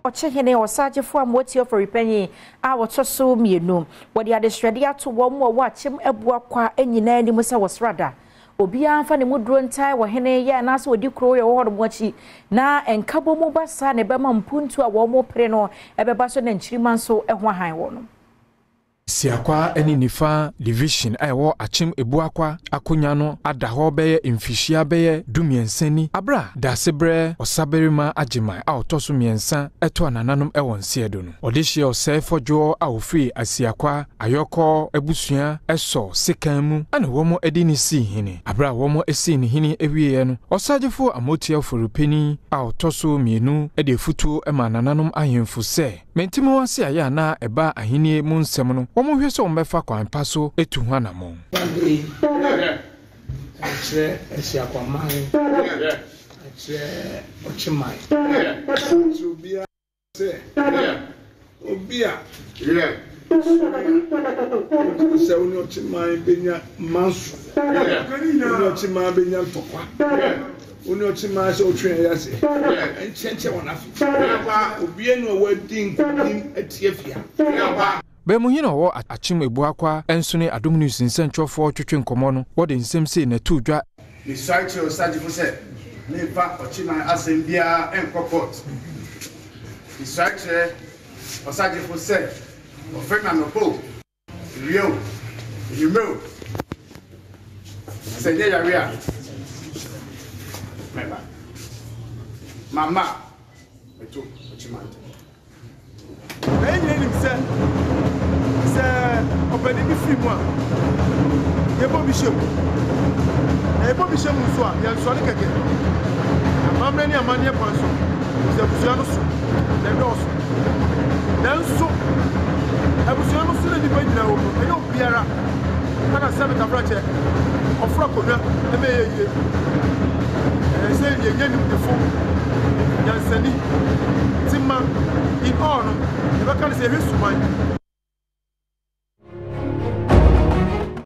Okyenhene Osajefo Amoti for repenye a wotoso mienu wodi adesrede ato wo mo wa Akyem Abuakwa enyina ni musa wasrada obi anfa ne mudro ntai wo hene ya na so odi kro ye wo hodo achi na enkabo mu basa ne bema mpuntu a wo mo pre no ebeba so na nchirima nso eho han wo no Siakwa eni nifa division ewo Akyem Abuakwa akonya no ada ho beye mfihia beye dumiensani abra da sebre osaberima agyeman a otoso miensa eto anananom ewo nsiedo no Odehyie Osei Fordwuor a ofri Asiakwa ayoko ebusua eso sekan mu ana womo edini si hene abra womo esi ni hene ewiye no Osajefo Amotia forupeni a otoso mienu ede futu ema anananom ahemfu se mentimo wase aya na eba ahenie mu nsem no womo hwe so mbefa kwan paso etu ho anamo Asiakwa mai ochimai obia se obia se oni ochimai benya mansu oni ochimai benya tokwa oni ochimai se otwen ya se enchenche wonafi obia no wedding etiefia Bemuhino wo Akyem Abuakwa ensune Adom News nsentwofo twetwe nkomo no wode nsem sei na tudwa ni site Osajefo se ne fa ochima asembia enkoport ni site Osajefo se ofena no po rio yimeo senye ya ria mama eto ochima enye ni se openi bi fi mu a yebo bi shem so a ya so ne keke amamre ni amane kwanso se busua no so na doso nanso abusua no so na dipa nyina wo enye obiara kana se meta frache ofra konwa e me yeye se yeye ni defo yansani timma in all no e ba kan se hwesuman